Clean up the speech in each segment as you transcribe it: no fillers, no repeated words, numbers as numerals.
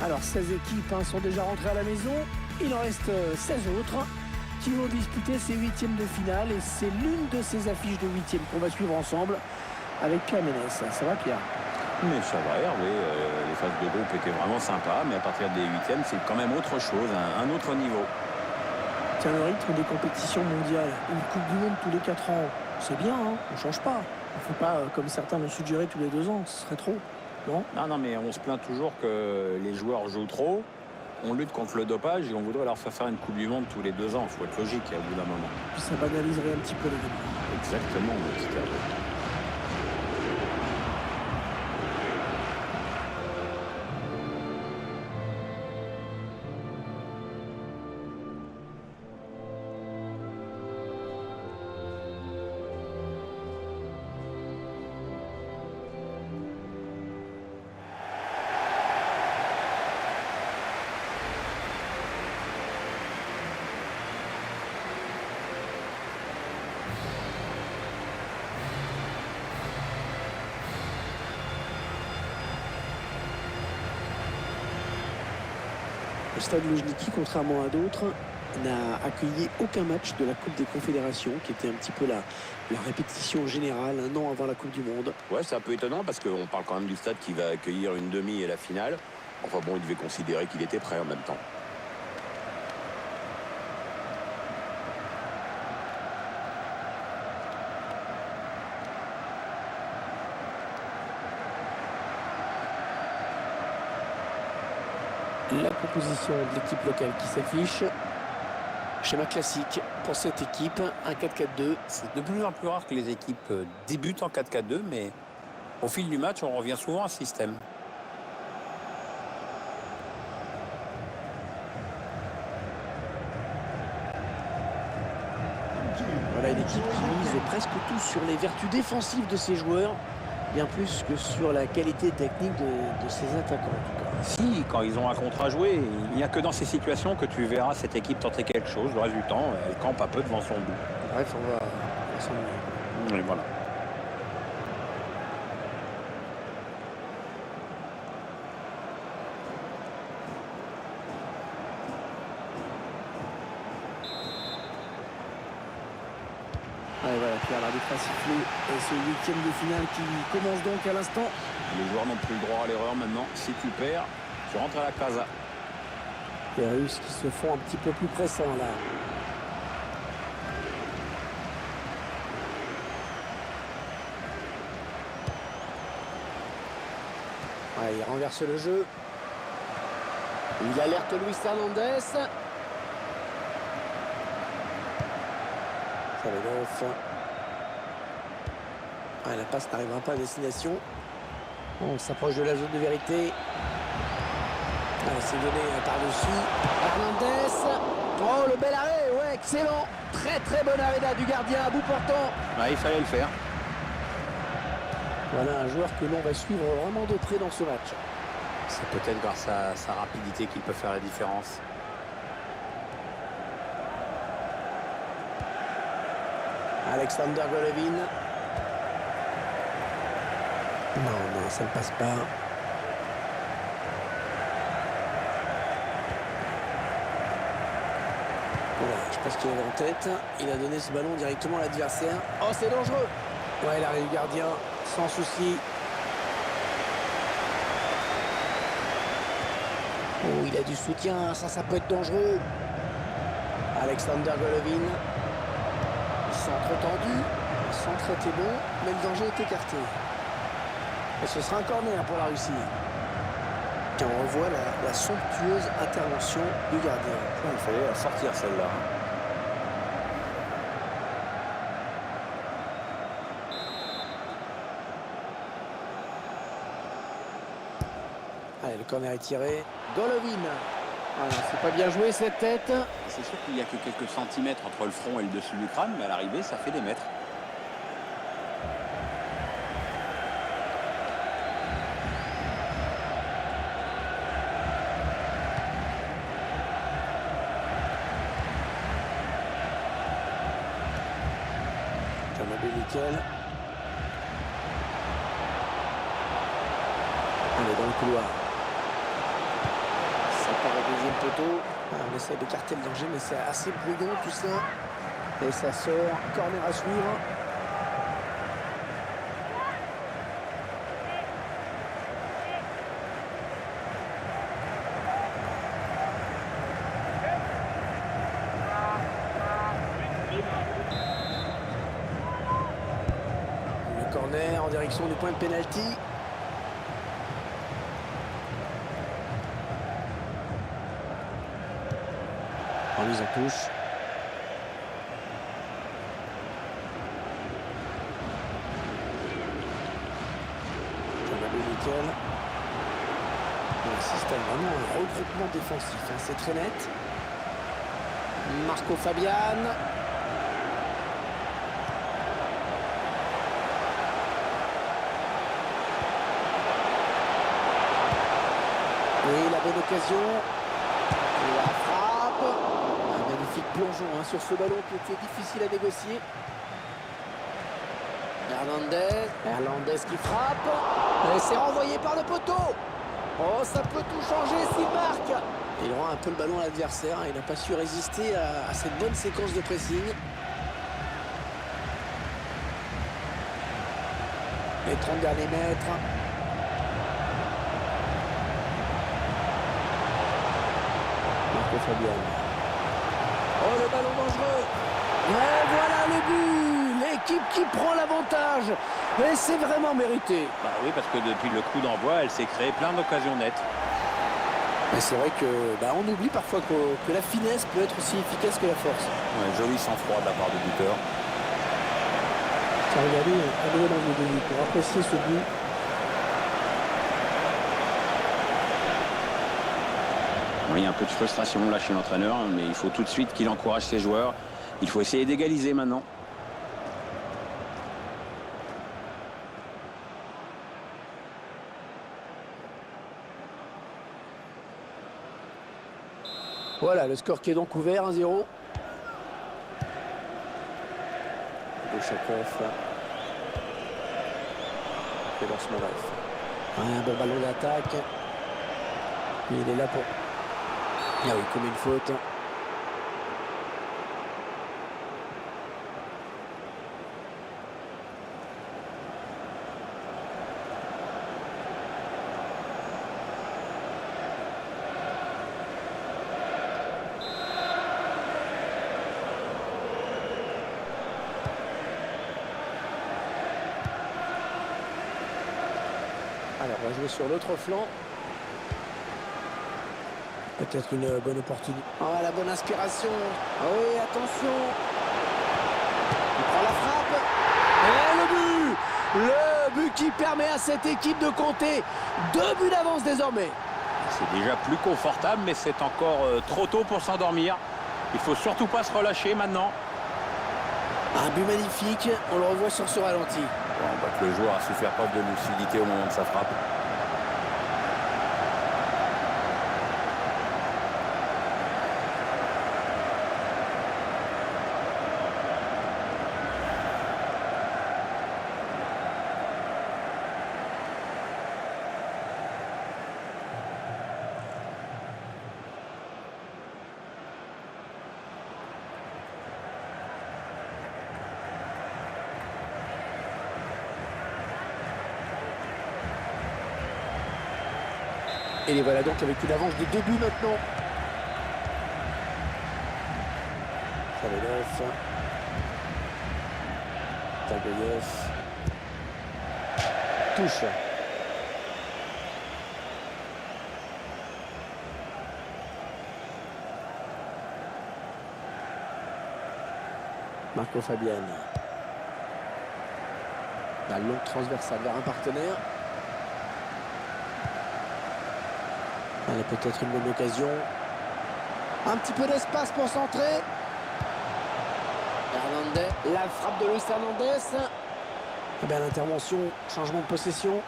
Alors 16 équipes sont déjà rentrées à la maison. Il en reste 16 autres qui vont disputer ces huitièmes de finale. Et c'est l'une de ces affiches de huitièmes qu'on va suivre ensemble avec Pierre Ménès. Ça va Pierre? Mais ça va Hervé, les phases de groupe étaient vraiment sympas, mais à partir des huitièmes, c'est quand même autre chose, un autre niveau. Tiens, le rythme des compétitions mondiales, une Coupe du Monde tous les 4 ans, c'est bien, hein, on ne change pas. On ne fait pas comme certains l'ont suggéré tous les 2 ans, ce serait trop, non? Non, mais on se plaint toujours que les joueurs jouent trop, on lutte contre le dopage et on voudrait leur faire une Coupe du Monde tous les 2 ans, il faut être logique au bout d'un moment. Puis ça banaliserait un petit peu les débats. Exactement, mon petit Hervé. Le stade Luzhniki, contrairement à d'autres, n'a accueilli aucun match de la Coupe des Confédérations, qui était un petit peu la répétition générale un an avant la Coupe du Monde. Ouais, c'est un peu étonnant parce qu'on parle quand même du stade qui va accueillir une demi et la finale. Enfin bon, il devait considérer qu'il était prêt en même temps. La proposition de l'équipe locale qui s'affiche. Schéma classique pour cette équipe, un 4-4-2. C'est de plus en plus rare que les équipes débutent en 4-4-2, mais au fil du match, on revient souvent à ce système. Voilà une équipe qui mise presque tout sur les vertus défensives de ses joueurs, bien plus que sur la qualité technique de ses attaquants en tout cas. Si, quand ils ont un contre à jouer, il n'y a que dans ces situations que tu verras cette équipe tenter quelque chose. Le reste du temps, elle campe un peu devant son but. Bref, on va s'ennuyer. Et voilà. Allez, voilà, Pierre, l'arbitre a sifflé et ce huitième de finale qui commence donc à l'instant. Les joueurs n'ont plus le droit à l'erreur maintenant. Si tu perds, tu rentres à la casa. Les Russes qui se font un petit peu plus pressants là. Ouais, il renverse le jeu. Il alerte Luis Hernandez. Salonov. Ouais, la passe n'arrivera pas à destination. On s'approche de la zone de vérité. Allez, c'est donné par-dessus. Hernandez. Oh, le bel arrêt. Ouais, excellent. Très très bon arrêt là du gardien à bout portant. Ouais, il fallait le faire. Voilà un joueur que l'on va suivre vraiment de près dans ce match. C'est peut-être grâce à sa rapidité qu'il peut faire la différence. Alexander Golovin. Non, ça ne passe pas. Voilà, je pense qu'il avait en tête. Il a donné ce ballon directement à l'adversaire. Oh, c'est dangereux. Ouais, l'arrêt du gardien, sans souci. Oh, il a du soutien, ça peut être dangereux. Alexander Golovin. Centre tendu, centre était bon, mais le danger est écarté. Et ce sera un corner pour la Russie. Et on revoit la somptueuse intervention du gardien. Il fallait la sortir celle-là. Allez, le corner est tiré. Golovin. Voilà, c'est pas bien joué cette tête. C'est sûr qu'il n'y a que quelques centimètres entre le front et le dessus du crâne, mais à l'arrivée, ça fait des mètres. Nickel. On est dans le couloir. deuxième poteau. On essaie d'écarter le danger, mais c'est assez brouillon tout ça. Et ça sort. Corner à suivre. Le corner en direction du point de pénalty. Remise en touche. Nickel. On assiste à vraiment un regroupement défensif, hein, c'est très net. Marco Fabian. Oui, la bonne occasion. La frappe. Un magnifique plongeon hein, sur ce ballon qui était difficile à négocier. Hernandez qui frappe. Et c'est renvoyé par le poteau. Oh, ça peut tout changer s'il marque. Il rend un peu le ballon à l'adversaire. Il n'a pas su résister à cette bonne séquence de pressing. Les 30 derniers mètres. Marco Fabian. Oh, le ballon dangereux. Et voilà le but. L'équipe qui prend l'avantage. Et c'est vraiment mérité. Bah oui, parce que depuis le coup d'envoi, elle s'est créée plein d'occasions nettes. Et c'est vrai que on oublie parfois que la finesse peut être aussi efficace que la force. Ouais, joli sang-froid de la part du buteur. Regardez, allez dans le début pour apprécier ce but. Il y a un peu de frustration là chez l'entraîneur, mais il faut tout de suite qu'il encourage ses joueurs. Il faut essayer d'égaliser maintenant. Voilà, le score qui est donc ouvert, 1-0. Bouchakov. Et lance un bon ballon d'attaque. Il est là pour... Ah oui, comme une faute. Alors, on va jouer sur l'autre flanc. Peut-être une bonne opportunité. Oh, la bonne inspiration. Oh, oui, attention. Il prend la frappe. Et le but. Le but qui permet à cette équipe de compter 2 buts d'avance désormais. C'est déjà plus confortable, mais c'est encore trop tôt pour s'endormir. Il faut surtout pas se relâcher maintenant. Un but magnifique. On le revoit sur ce ralenti. Bon, on voit que le joueur a su faire preuve de lucidité au moment de sa frappe. Et les voilà donc avec une avance de 2 buts maintenant. Chaveloff. Tagoyev. Touche. Marco Fabian. La longue transversale vers un partenaire. Elle a peut-être une bonne occasion. Un petit peu d'espace pour centrer. Hernandez. La frappe de Luis Hernandez. Eh bien, l'intervention, changement de possession.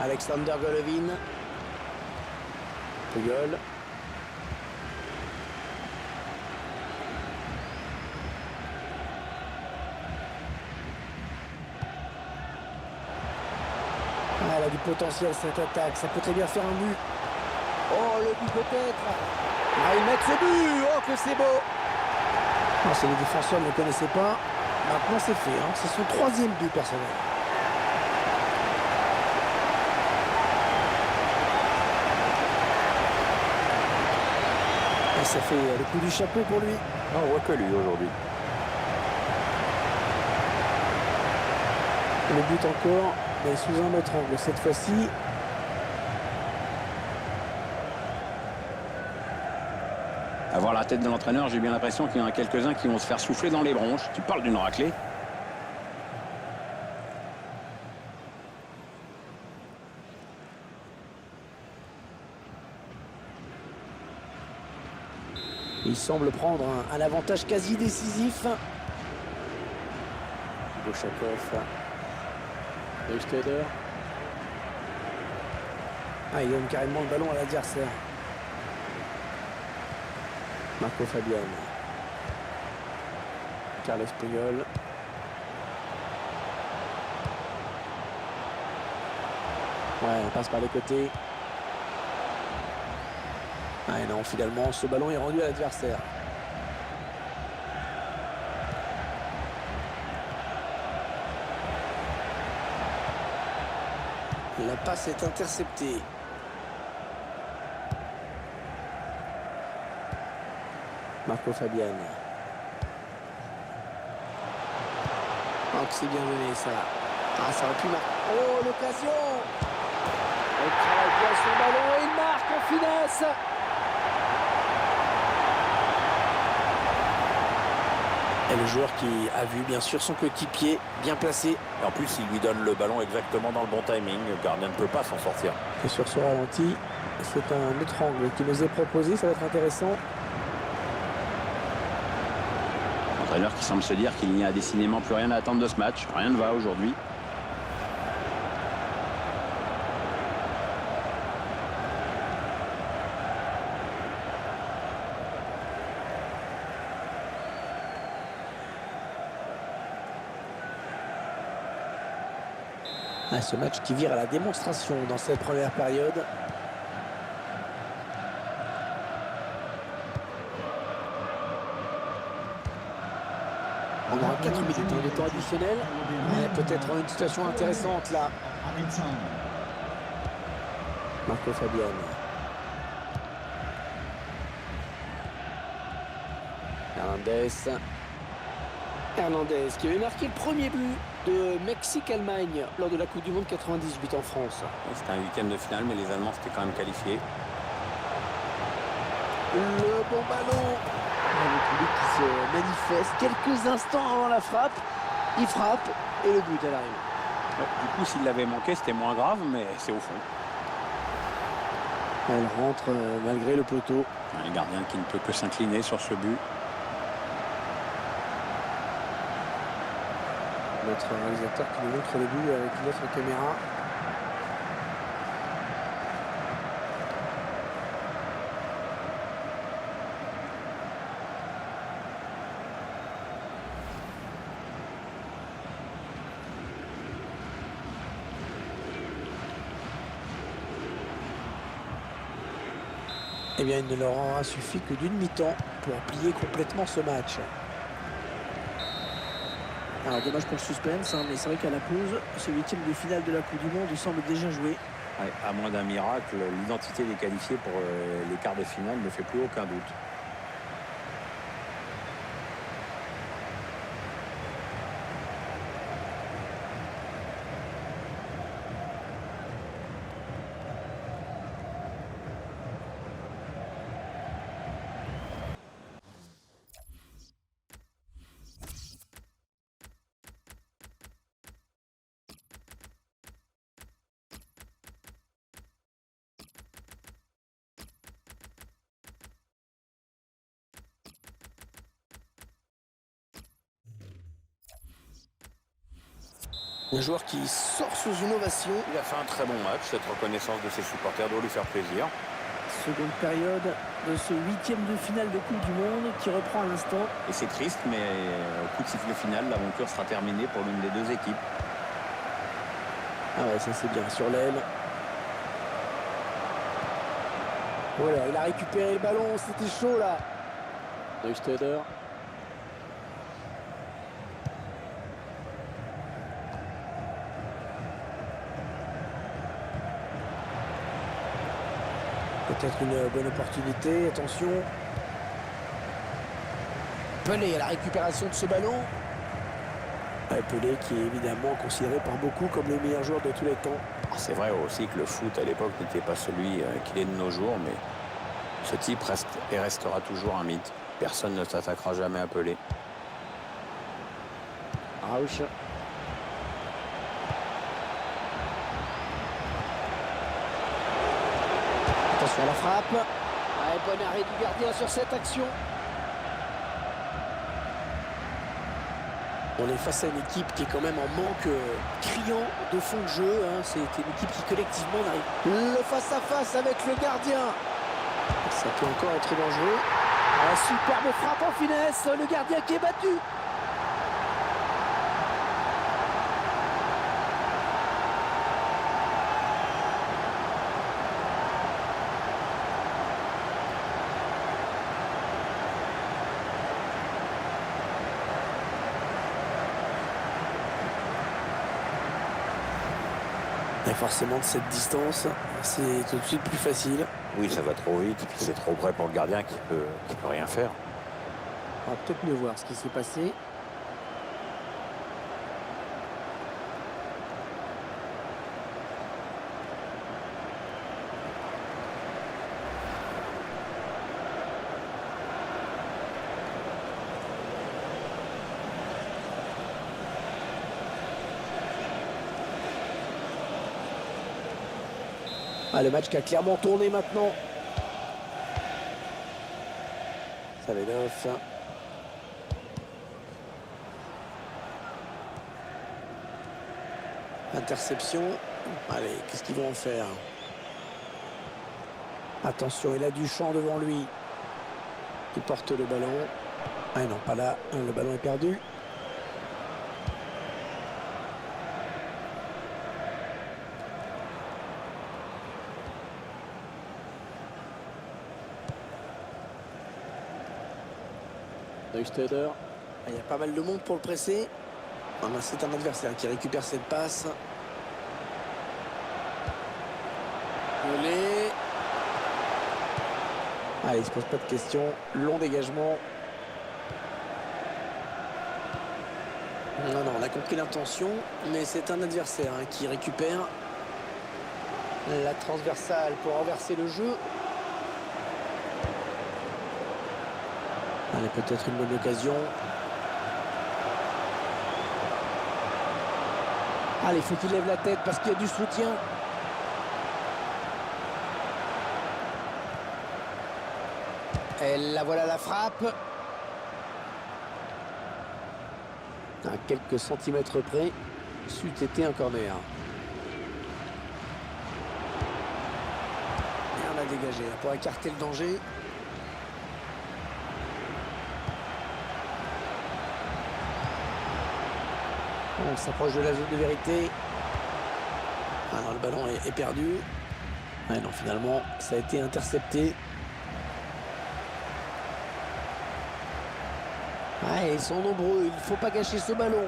Alexander Golovin. Puyol. a du potentiel cette attaque. Ça peut très bien faire un but. Oh, le but peut-être. Ah, ils mettent ce but. Oh, que c'est beau. Non, c'est les défenseurs ne le connaissaient pas. Maintenant, c'est fait. Hein. C'est son 3e but personnel. Et ça fait le coup du chapeau pour lui. On voit que lui aujourd'hui. Le but encore, mais sous un autre angle cette fois-ci. À voir la tête de l'entraîneur, j'ai bien l'impression qu'il y en a quelques-uns qui vont se faire souffler dans les bronches. Tu parles d'une raclée. Il semble prendre un avantage quasi décisif. Bochakov. Eusteder. Ah, il donne carrément le ballon à l'adversaire. Marco Fabian. Carles Puyol. Ouais, on passe par les côtés. Ah et non, finalement, ce ballon est rendu à l'adversaire. La passe est interceptée. Marco Fabian. Oh, que c'est bien mené ça. Ah, ça aurait pu marquer. Oh, l'occasion. Il travaille bien son ballon et il marque en finesse. Et le joueur qui a vu bien sûr son coéquipier bien placé. Et en plus, il lui donne le ballon exactement dans le bon timing. Le gardien ne peut pas s'en sortir. Et sur ce ralenti, c'est un autre angle qui nous est proposé. Ça va être intéressant. L'entraîneur qui semble se dire qu'il n'y a décidément plus rien à attendre de ce match. Rien ne va aujourd'hui. Ah, ce match qui vire à la démonstration dans cette première période. On aura 4 minutes de temps additionnel. Peut-être une situation intéressante là. Marco Fabian. Hernandez qui avait marqué le premier but de Mexique-Allemagne lors de la Coupe du Monde 98 en France. C'était un 8e de finale, mais les Allemands s'étaient quand même qualifiés. Le bon ballon. Le public qui se manifeste quelques instants avant la frappe. Il frappe et le but à l'arrivée. Ouais, du coup, s'il l'avait manqué, c'était moins grave, mais c'est au fond. Elle rentre malgré le poteau. Un gardien qui ne peut que s'incliner sur ce but. Notre réalisateur qui nous montre le but avec notre caméra. Eh bien, il ne leur aura suffi que d'une mi-temps pour plier complètement ce match. Alors, dommage pour le suspense, hein, mais c'est vrai qu'à la pause, ce 8e de finale de la Coupe du Monde semble déjà joué. Ouais, à moins d'un miracle, l'identité des qualifiés pour les quarts de finale ne fait plus aucun doute. Un joueur qui sort sous une ovation. Il a fait un très bon match. Cette reconnaissance de ses supporters doit lui faire plaisir. Seconde période de ce 8e de finale de Coupe du Monde qui reprend à l'instant. Et c'est triste, mais au coup de sifflet final, l'aventure sera terminée pour l'une des deux équipes. Ah ouais, ça c'est bien sur l'aile. Voilà, il a récupéré le ballon, c'était chaud là. Neusteder. Peut-être une bonne opportunité, attention. Pelé à la récupération de ce ballon. Ouais, Pelé qui est évidemment considéré par beaucoup comme le meilleur joueur de tous les temps. C'est vrai aussi que le foot à l'époque n'était pas celui qu'il est de nos jours, mais ce type reste et restera toujours un mythe. Personne ne s'attaquera jamais à Pelé. Rauch. Attention à la frappe. Ouais, bon arrêt du gardien sur cette action. On est face à une équipe qui est quand même en manque criant de fond de jeu. Hein. C'est une équipe qui collectivement n'arrive. Le face-à-face avec le gardien. Ça peut encore être dangereux. Ah, superbe frappe en finesse. Le gardien qui est battu. Et forcément de cette distance, c'est tout de suite plus facile. Oui, ça va trop vite, puis c'est trop près pour le gardien qui peut rien faire. On va peut-être mieux voir ce qui s'est passé. Ah, le match qui a clairement tourné maintenant. Savedov. Interception. Allez, qu'est-ce qu'ils vont en faire? Attention, il a du champ devant lui. Il porte le ballon. Ah non, pas là. Le ballon est perdu. Neusteder. Il y a pas mal de monde pour le presser. C'est un adversaire qui récupère cette passe. Pelé. Allez, il ne se pose pas de questions. Long dégagement. Non, on a compris l'intention, mais c'est un adversaire qui récupère la transversale pour renverser le jeu. Allez, peut-être une bonne occasion. Allez, il faut qu'il lève la tête parce qu'il y a du soutien. Et là, voilà la frappe. À quelques centimètres près, c'eût été un corner. Et on a dégagé pour écarter le danger. On s'approche de la zone de vérité. Ah non, le ballon est perdu. Ouais, non, finalement, ça a été intercepté. Ouais, ils sont nombreux, il ne faut pas gâcher ce ballon.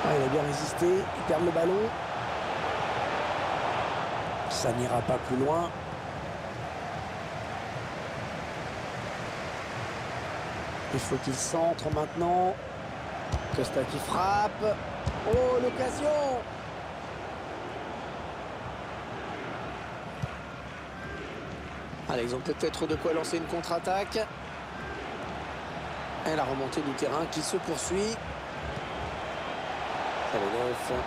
Ouais, il a bien résisté, il perd le ballon. Ça n'ira pas plus loin. Il faut qu'il centre maintenant. Costa qui frappe. Oh, l'occasion! Allez, ils ont peut-être de quoi lancer une contre-attaque. Et la remontée du terrain qui se poursuit. Savedov.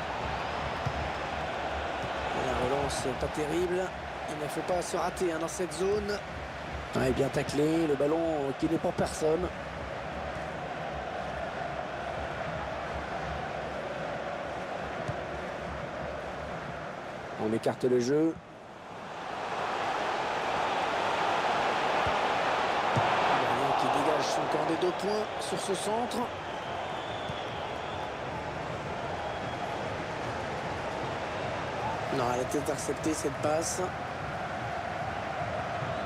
La relance pas terrible. Il ne faut pas se rater dans cette zone. Ouais, bien taclé, le ballon qui n'est pour personne. On écarte le jeu. encore des 2 points sur ce centre. Non, elle a été interceptée cette passe.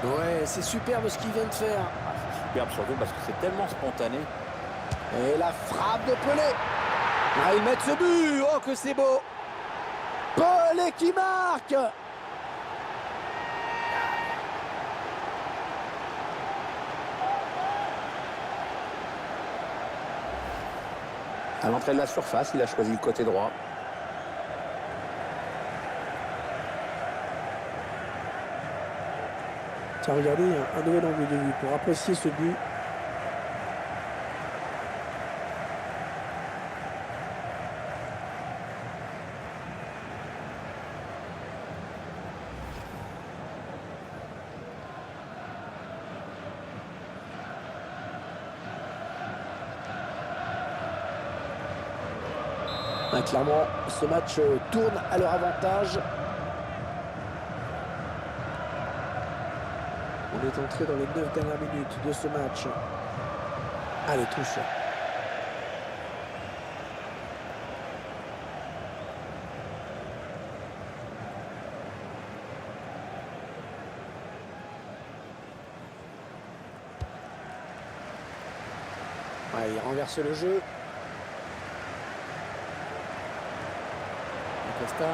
Ouais, c'est superbe ce qu'il vient de faire. C'est superbe surtout parce que c'est tellement spontané. Et la frappe de Pelé. Ah, ils mettent ce but. Oh, que c'est beau. Pelé qui marque. À l'entrée de la surface, il a choisi le côté droit. Tiens, regardez, un nouvel angle de vue pour apprécier ce but. Ah, clairement, ce match tourne à leur avantage. On est entré dans les 9 dernières minutes de ce match. Allez, touche. Ouais, il renverse le jeu. Costa.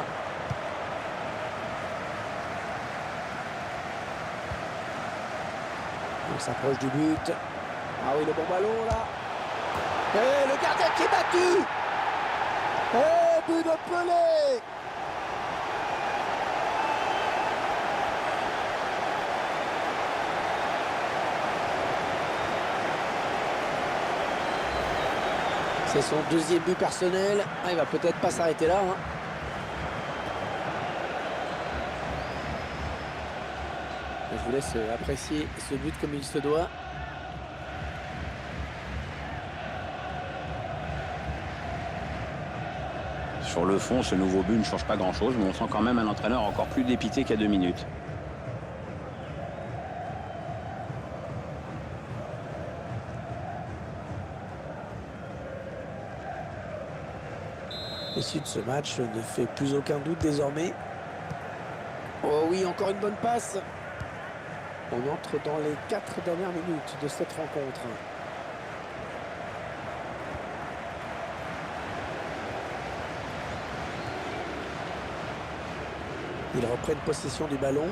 On s'approche du but. Ah oui, le bon ballon là. Et le gardien qui est battu. Et but de Pelé. C'est son 2e but personnel. Ah, il va peut-être pas s'arrêter là, hein. Je vous laisse apprécier ce but comme il se doit. Sur le fond, ce nouveau but ne change pas grand-chose, mais on sent quand même un entraîneur encore plus dépité qu'il y a 2 minutes. L'issue de ce match ne fait plus aucun doute désormais. Oh oui, encore une bonne passe. On entre dans les 4 dernières minutes de cette rencontre. Ils reprennent possession du ballon.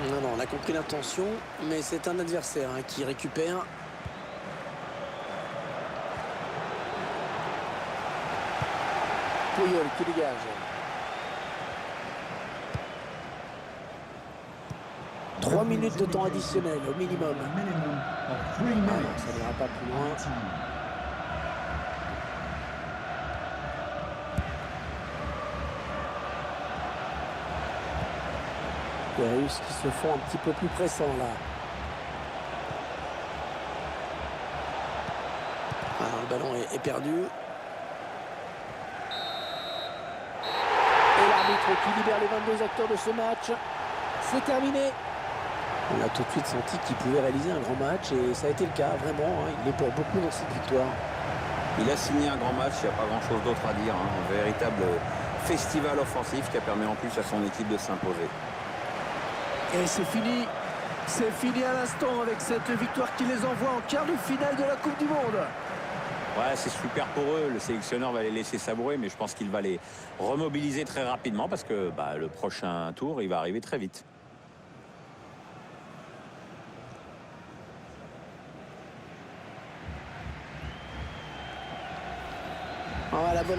Non, non, on a compris l'intention, mais c'est un adversaire qui récupère. Puyol qui dégage. Trois minutes de temps additionnel au minimum. Ah non, ça n'ira pas plus loin. Les Russes qui se font un petit peu plus pressants là. Ah non, le ballon est perdu. Et l'arbitre qui libère les 22 acteurs de ce match. C'est terminé. On a tout de suite senti qu'il pouvait réaliser un grand match et ça a été le cas, vraiment. Il est pour beaucoup dans cette victoire. Il a signé un grand match, il n'y a pas grand-chose d'autre à dire. Un véritable festival offensif qui a permis en plus à son équipe de s'imposer. Et c'est fini. C'est fini à l'instant avec cette victoire qui les envoie en quart de finale de la Coupe du Monde. Ouais, c'est super pour eux. Le sélectionneur va les laisser savourer, mais je pense qu'il va les remobiliser très rapidement parce que le prochain tour, il va arriver très vite. Voilà, bonne